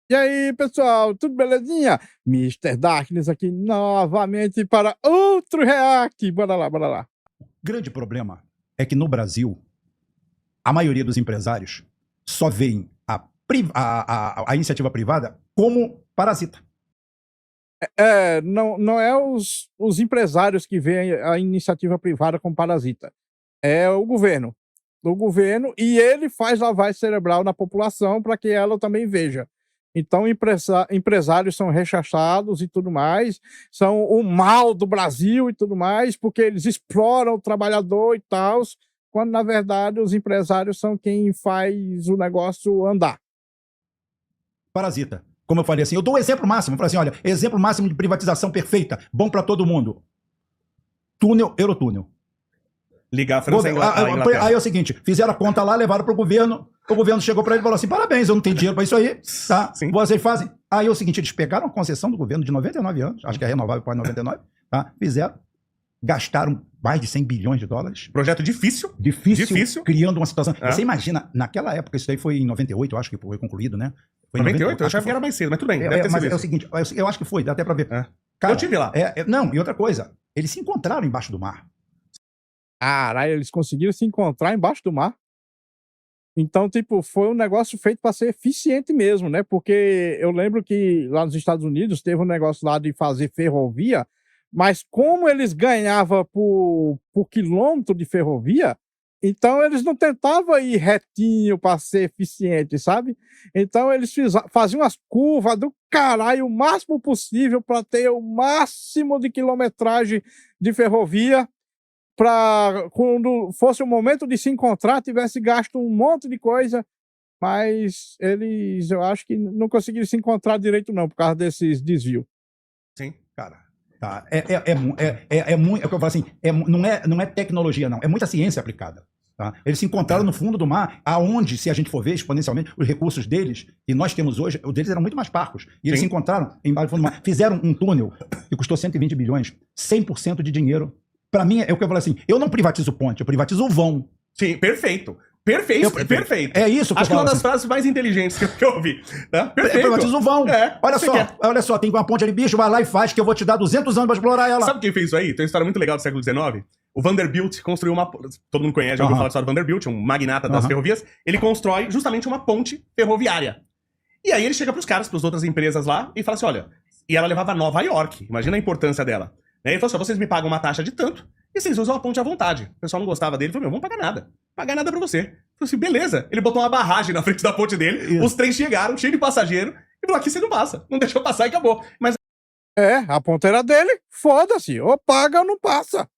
E aí, pessoal, tudo belezinha? Mister Darkness aqui novamente para outro react. Bora lá, bora lá. Grande problema é que no Brasil, a maioria dos empresários só veem a iniciativa privada como parasita. Não é os empresários que veem a iniciativa privada como parasita. É o governo. O governo, e ele faz lavagem cerebral na população para que ela também veja. Então, empresários são rechaçados e tudo mais, são o mal do Brasil e tudo mais, porque eles exploram o trabalhador e tal, quando, na verdade, os empresários são quem faz o negócio andar. Parasita. Como eu falei assim, eu dou um exemplo máximo. Eu falei assim, olha, exemplo máximo de privatização perfeita, bom para todo mundo. Túnel, Eurotúnel. Ligar a França à Inglaterra. Aí é o seguinte, fizeram a conta lá, levaram pro governo, o governo chegou para ele e falou assim, parabéns, eu não tenho dinheiro para isso aí, tá? Sim. Vocês fazem. Aí é o seguinte, eles pegaram a concessão do governo de 99 anos, acho que é renovável para 99, tá? Fizeram, gastaram mais de 100 bilhões de dólares. Projeto difícil. Difícil. Criando uma situação. Você imagina, naquela época, isso daí foi em 98, eu acho que foi concluído, né? Foi em 98? Eu achava que era mais cedo, mas tudo bem. Mas é o seguinte, eu acho que foi, dá até para ver. Cara, eu tive lá. Não, e outra coisa, eles se encontraram embaixo do mar. Caralho, eles conseguiram se encontrar embaixo do mar. Então, tipo, foi um negócio feito para ser eficiente mesmo, né? Porque eu lembro que lá nos Estados Unidos teve um negócio lá de fazer ferrovia, mas como eles ganhavam por quilômetro de ferrovia, então eles não tentavam ir retinho para ser eficiente, sabe? Então eles faziam umas curvas do caralho o máximo possível para ter o máximo de quilometragem de ferrovia, para quando fosse o momento de se encontrar, tivesse gasto um monte de coisa, mas eles, eu acho que não conseguiram se encontrar direito não, por causa desses desvios. Sim. Cara, tá. É muito, é o que eu falo assim, não é tecnologia não, é muita ciência aplicada. Tá? Eles se encontraram no fundo do mar, aonde, se a gente for ver exponencialmente, os recursos deles, que nós temos hoje, os deles eram muito mais parcos. E eles se encontraram embaixo do fundo do mar, fizeram um túnel que custou 120 bilhões, 100% de dinheiro. Para mim, é o que eu falo assim, eu não privatizo ponte, eu privatizo o vão. Sim, perfeito. Perfeito. É isso que acho que é uma das assim. frases mais inteligentes que eu ouvi. Tá? Perfeito. Privatiza o vão. Olha só, tem uma ponte ali, bicho, vai lá e faz, que eu vou te dar 200 anos pra explorar ela. Sabe quem fez isso aí? Tem uma história muito legal do século XIX. O Vanderbilt construiu uma... Todo mundo conhece, já ouviu falar da história do Vanderbilt, um magnata das ferrovias. Ele constrói justamente uma ponte ferroviária. E aí ele chega pros caras, pras outras empresas lá, e fala assim, olha... E ela levava a Nova York. Imagina a importância dela. Ele falou assim, vocês me pagam uma taxa de tanto, e vocês usam a ponte à vontade. O pessoal não gostava dele, falou, vamos pagar nada. Pagar nada pra você. Falei assim, beleza. Ele botou uma barragem na frente da ponte dele, os trens chegaram, cheio de passageiro, e falou, aqui você não passa. Não deixou passar e acabou. Mas... a ponte era dele, foda-se, ou paga ou não passa.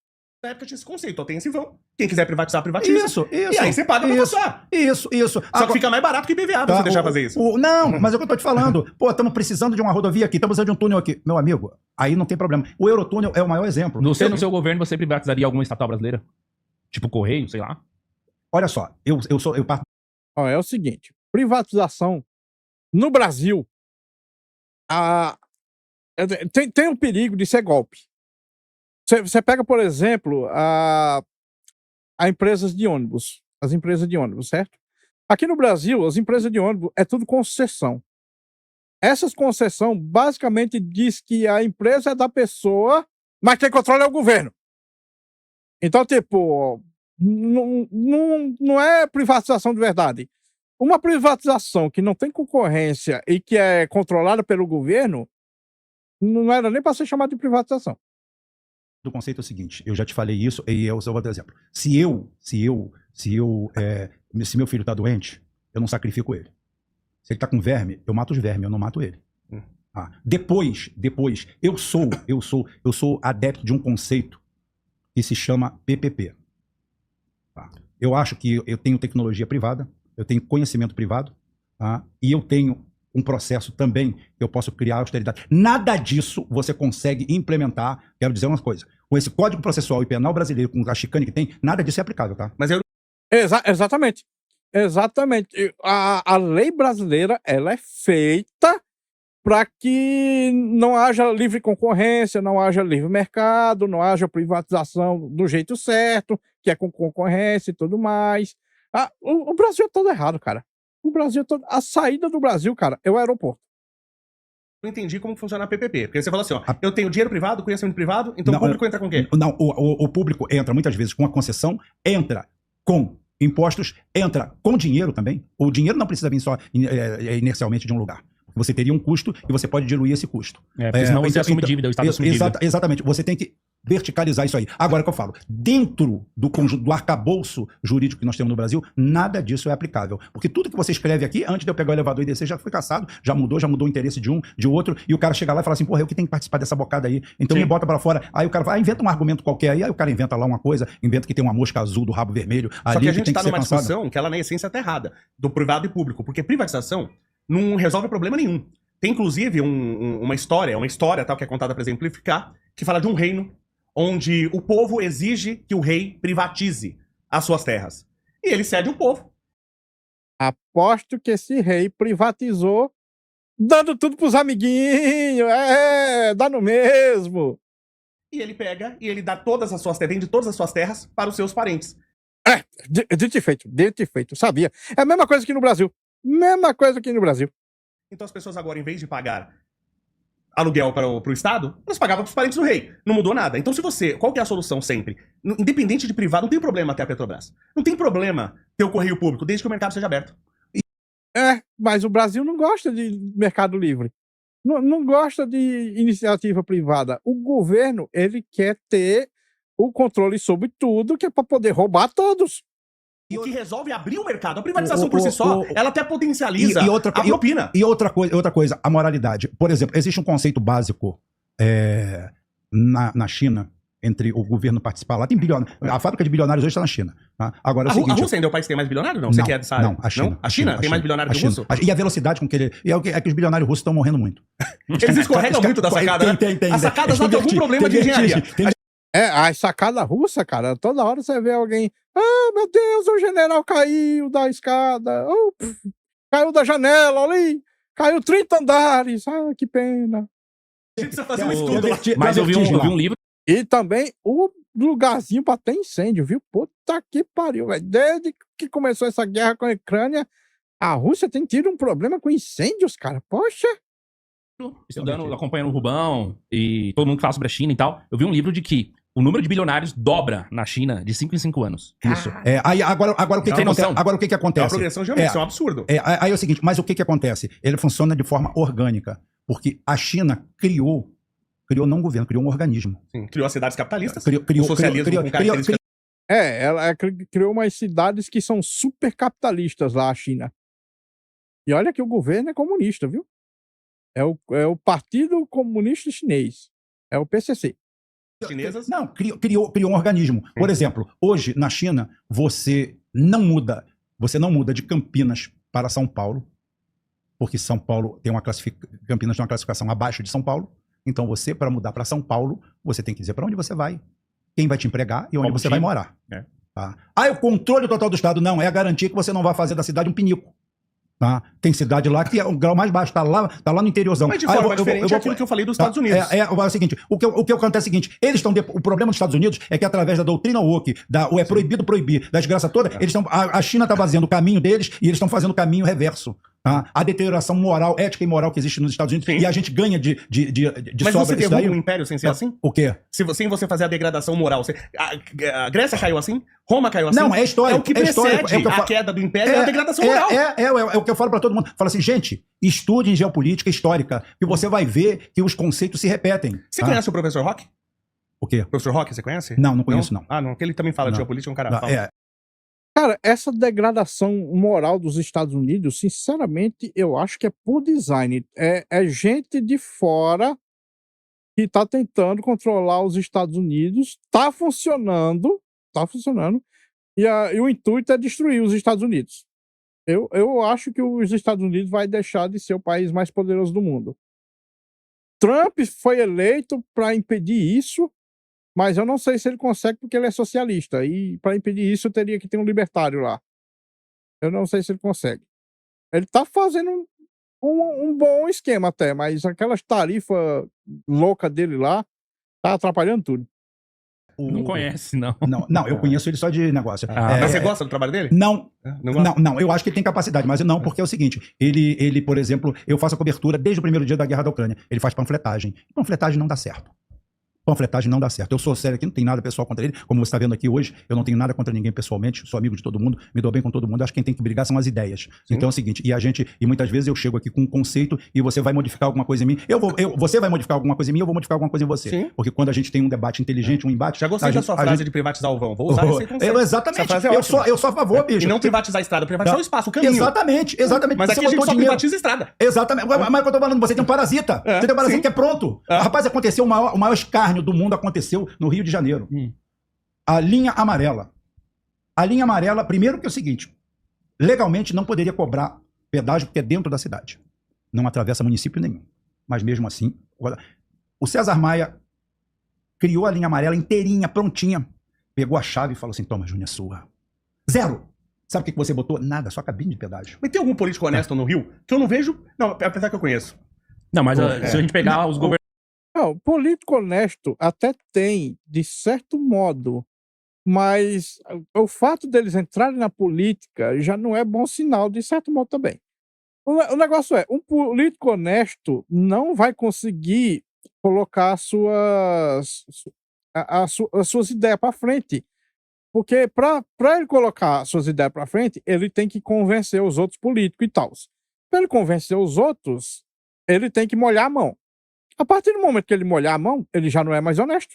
Na época tinha esse conceito, ó, tem esse vão. Quem quiser privatizar, privatiza. Isso. E aí você paga pra passar. Isso. Só que fica mais barato que IPVA pra você deixar fazer isso. Não, mas é o que eu tô te falando. Pô, estamos precisando de uma rodovia aqui, estamos precisando de um túnel aqui. Meu amigo, aí não tem problema. O Eurotúnel é o maior exemplo. No seu governo, você privatizaria alguma estatal brasileira? Tipo Correio, sei lá? Olha só, eu parto... É o seguinte, privatização no Brasil tem um perigo de ser golpe. Você pega, por exemplo, a empresas de ônibus, as empresas de ônibus, certo? Aqui no Brasil, as empresas de ônibus é tudo concessão. Essas concessões basicamente diz que a empresa é da pessoa, mas quem controla é o governo. Então, tipo, não é privatização de verdade. Uma privatização que não tem concorrência e que é controlada pelo governo, não era nem para ser chamada de privatização. O conceito é o seguinte, eu já te falei isso e eu só vou dar exemplo. Se meu filho tá doente, eu não sacrifico ele. Se ele tá com verme, eu mato os vermes, eu não mato ele. Depois, eu sou adepto de um conceito que se chama PPP. Eu acho que eu tenho tecnologia privada, eu tenho conhecimento privado, e eu tenho um processo também que eu posso criar austeridade. Nada disso você consegue implementar, quero dizer uma coisa, com esse Código Processual e Penal brasileiro, com a chicane que tem, nada disso é aplicável, tá? Mas eu... Exatamente. A lei brasileira, ela é feita para que não haja livre concorrência, não haja livre mercado, não haja privatização do jeito certo, que é com concorrência e tudo mais. O Brasil é todo errado, cara. O Brasil é todo... A saída do Brasil, cara, é o aeroporto. Eu entendi como funciona a PPP. Porque você falou assim, ó, eu tenho dinheiro privado, conhecimento privado, então o público entra com o quê? Não, o público entra muitas vezes com a concessão, entra com impostos, entra com dinheiro também. O dinheiro não precisa vir só inercialmente de um lugar. Você teria um custo e você pode diluir esse custo. Porque senão você assume dívida, o Estado assume dívida. Exatamente. Você tem que verticalizar isso aí. Agora que eu falo, dentro do conjunto, do arcabouço jurídico que nós temos no Brasil, nada disso é aplicável. Porque tudo que você escreve aqui, antes de eu pegar o elevador e descer, já foi caçado, já mudou o interesse de um, de outro, e o cara chega lá e fala assim, porra, eu que tenho que participar dessa bocada aí, então me bota pra fora. Aí o cara vai, inventa um argumento qualquer aí o cara inventa lá uma coisa, inventa que tem uma mosca azul do rabo vermelho ali. Só que a gente tem tá que ser numa cansado. discussão que ela, na essência, tá errada, do privado e público, porque privatização não resolve problema nenhum. Tem, inclusive, uma história tal, que é contada para exemplificar, que fala de um reino onde o povo exige que o rei privatize as suas terras. E ele cede o povo. Aposto que esse rei privatizou, dando tudo pros amiguinhos. Dá no mesmo. E ele pega e ele dá todas as suas terras, vende todas as suas terras para os seus parentes. Dito e feito, sabia. É a mesma coisa aqui no Brasil. Mesma coisa aqui no Brasil. Então as pessoas agora, em vez de pagar aluguel para o Estado, elas pagavam para os parentes do rei. Não mudou nada. Então qual que é a solução sempre? Independente de privado, não tem problema ter a Petrobras. Não tem problema ter o correio público, desde que o mercado seja aberto. Mas o Brasil não gosta de mercado livre. Não gosta de iniciativa privada. O governo, ele quer ter o controle sobre tudo, que é para poder roubar todos. O que resolve é abrir o mercado. A privatização por si só, ela até potencializa a propina. E outra coisa, a moralidade. Por exemplo, existe um conceito básico na China, entre o governo participar lá. Tem bilionários. A fábrica de bilionários hoje está na China. Tá? Agora, a Rússia ainda é o país que tem mais bilionário? Não, você que é dessa área? Não, a China. Não? A China tem mais bilionário que o russo? E a velocidade com que ele... É que os bilionários russos estão morrendo muito. Eles escorregam muito da sacada, né? As sacadas lá tem algum problema de engenharia. As sacadas russas, cara, toda hora você vê alguém... meu Deus, o general caiu da escada. Caiu da janela ali. Caiu 30 andares. Que pena. A gente precisa fazer um estudo lá. Mas eu vi um livro. E também o lugarzinho pra ter incêndio, viu? Puta que pariu, velho. Desde que começou essa guerra com a Ucrânia, a Rússia tem tido um problema com incêndios, cara. Poxa. Estudando, acompanhando o Rubão e todo mundo que fala sobre a China e tal, eu vi um livro de que o número de bilionários dobra na China de 5 em 5 anos. Isso. Aí agora o que acontece? Agora o que acontece? É uma progressão geométrica, isso é um absurdo. Aí é o seguinte, mas o que acontece? Ele funciona de forma orgânica, porque a China criou não um governo, criou um organismo. Sim, criou as cidades capitalistas, criou socialismo com características... Ela criou umas cidades que são super capitalistas lá, a China. E olha que o governo é comunista, viu? É o Partido Comunista Chinês. É o PCC. Chinesas? Não, criou um organismo. Por exemplo, hoje na China, você não muda de Campinas para São Paulo, porque São Paulo tem Campinas tem uma classificação abaixo de São Paulo. Então você, para mudar para São Paulo, você tem que dizer para onde você vai, quem vai te empregar e onde você vai morar. Tá? É o controle total do Estado. Não, é a garantia que você não vai fazer da cidade um pinico. Tá? Tem cidade lá que é o grau mais baixo, tá lá no interiorzão. Mas de forma diferente aquilo que eu falei dos Estados Unidos. É o seguinte, o que acontece é o seguinte, o problema dos Estados Unidos é que através da doutrina woke, é proibido proibir, da desgraça toda, a China está fazendo o caminho deles e eles estão fazendo o caminho reverso. Tá? A deterioração moral, ética e moral que existe nos Estados Unidos. Sim. E a gente ganha de Mas sobra. você derruba um império sem ser assim? O quê? Sem você fazer a degradação moral. A Grécia caiu assim? Roma caiu assim? Não, é histórico. É o que precede a queda do império, é a degradação moral. É o que eu falo pra todo mundo. Falo assim, gente, estude em geopolítica histórica, que você vai ver que os conceitos se repetem. Você conhece o professor Rock? O quê? O professor Rock, você conhece? Não conheço, não. Ah, não, porque ele também fala de geopolítica, é um cara... Cara, essa degradação moral dos Estados Unidos, sinceramente, eu acho que é por design. É gente de fora que está tentando controlar os Estados Unidos. Tá funcionando. E o intuito é destruir os Estados Unidos. Eu acho que os Estados Unidos vai deixar de ser o país mais poderoso do mundo. Trump foi eleito para impedir isso, mas eu não sei se ele consegue porque ele é socialista. E para impedir isso, teria que ter um libertário lá. Eu não sei se ele consegue. Ele tá fazendo um bom esquema até, mas aquelas tarifas loucas dele lá tá atrapalhando tudo. Não conhece, não. Não, eu conheço ele só de negócio. Mas você gosta do trabalho dele? Não. Não gosta? Não, eu acho que ele tem capacidade, mas não, porque é o seguinte, ele, por exemplo, eu faço a cobertura desde o primeiro dia da guerra da Ucrânia, ele faz panfletagem. Panfletagem não dá certo. Panfletagem não dá certo. Eu sou sério aqui, não tem nada pessoal contra ele, como você está vendo aqui hoje, eu não tenho nada contra ninguém pessoalmente, sou amigo de todo mundo, me dou bem com todo mundo, acho que quem tem que brigar são as ideias. Sim. Então é o seguinte, e muitas vezes eu chego aqui com um conceito e você vai modificar alguma coisa em mim, você vai modificar alguma coisa em mim, eu vou modificar alguma coisa em você. Sim. Porque quando a gente tem um debate inteligente, um embate... Já gostei da sua frase de privatizar o vão, vou usar esse conceito. Exatamente, eu sou a favor, bicho. E não privatizar a estrada, privatizar o espaço, o caminho. Exatamente. Mas aqui a gente só privatiza a estrada. Exatamente, mas eu tô falando, você tem um parasita, você tem um parasita que é pronto. Rapaz, aconteceu o maior escárnio do mundo, aconteceu no Rio de Janeiro. A linha amarela. A linha amarela, primeiro que é o seguinte, legalmente não poderia cobrar pedágio porque é dentro da cidade. Não atravessa município nenhum. Mas mesmo assim, o César Maia criou a linha amarela inteirinha, prontinha. Pegou a chave e falou assim, toma, Júnior, é sua. Zero. Sabe o que você botou? Nada, só cabine de pedágio. Mas tem algum político honesto no Rio que eu não vejo? Não, apesar que eu conheço. Não, mas se a gente pegar os governadores... Não, político honesto até tem, de certo modo, mas o fato deles entrarem na política já não é bom sinal, de certo modo também. O negócio é, um político honesto não vai conseguir colocar as suas ideias para frente, porque para ele colocar as suas ideias para frente, ele tem que convencer os outros políticos e tal. Para ele convencer os outros, ele tem que molhar a mão. A partir do momento que ele molhar a mão, ele já não é mais honesto.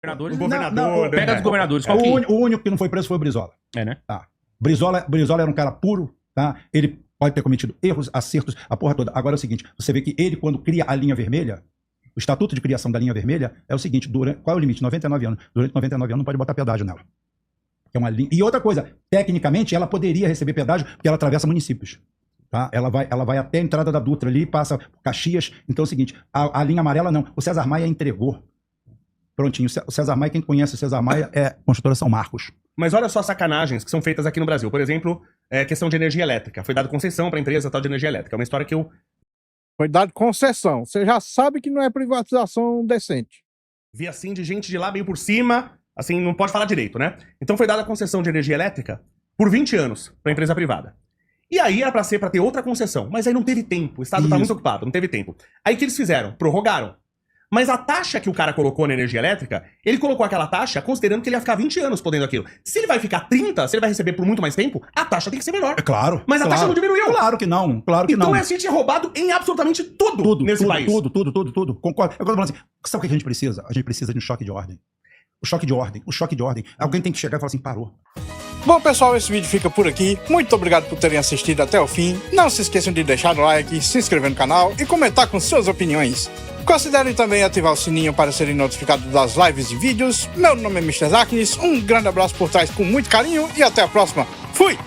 O governador. Pega dos governadores. O único que não foi preso foi o Brizola. É, né? Tá. Brizola era um cara puro, tá? Ele pode ter cometido erros, acertos, a porra toda. Agora é o seguinte, você vê que ele, quando cria a linha vermelha, o estatuto de criação da linha vermelha é o seguinte, qual é o limite? 99 anos. Durante 99 anos não pode botar pedágio nela. É uma linha. E outra coisa, tecnicamente ela poderia receber pedágio porque ela atravessa municípios. Tá? Ela vai até a entrada da Dutra ali, passa por Caxias. Então é o seguinte, a linha amarela não. O César Maia entregou. Prontinho. O César Maia, quem conhece o César Maia é Construtora São Marcos. Mas olha só as sacanagens que são feitas aqui no Brasil. Por exemplo, questão de energia elétrica. Foi dado concessão para a empresa tal de energia elétrica. É uma história que eu... Foi dado concessão. Você já sabe que não é privatização decente. Vi assim de gente de lá meio por cima, assim, não pode falar direito, né? Então foi dada a concessão de energia elétrica por 20 anos para a empresa privada. E aí era para ter outra concessão, mas aí não teve tempo. O Estado tá muito ocupado, não teve tempo. Aí o que eles fizeram? Prorrogaram. Mas a taxa que o cara colocou na energia elétrica, ele colocou aquela taxa considerando que ele ia ficar 20 anos podendo aquilo. Se ele vai ficar 30, se ele vai receber por muito mais tempo, a taxa tem que ser menor. É claro. Mas a taxa não diminuiu. Claro que não, claro que então não. Então a gente é roubado em absolutamente tudo nesse país. Tudo. Concordo. Eu tô falando assim, sabe o que a gente precisa? A gente precisa de um choque de ordem. O choque de ordem. Alguém tem que chegar e falar assim, parou. Bom, pessoal, esse vídeo fica por aqui. Muito obrigado por terem assistido até o fim. Não se esqueçam de deixar o like, se inscrever no canal e comentar com suas opiniões. Considerem também ativar o sininho para serem notificados das lives e vídeos. Meu nome é Mr. Zaknis, um grande abraço por trás com muito carinho e até a próxima. Fui!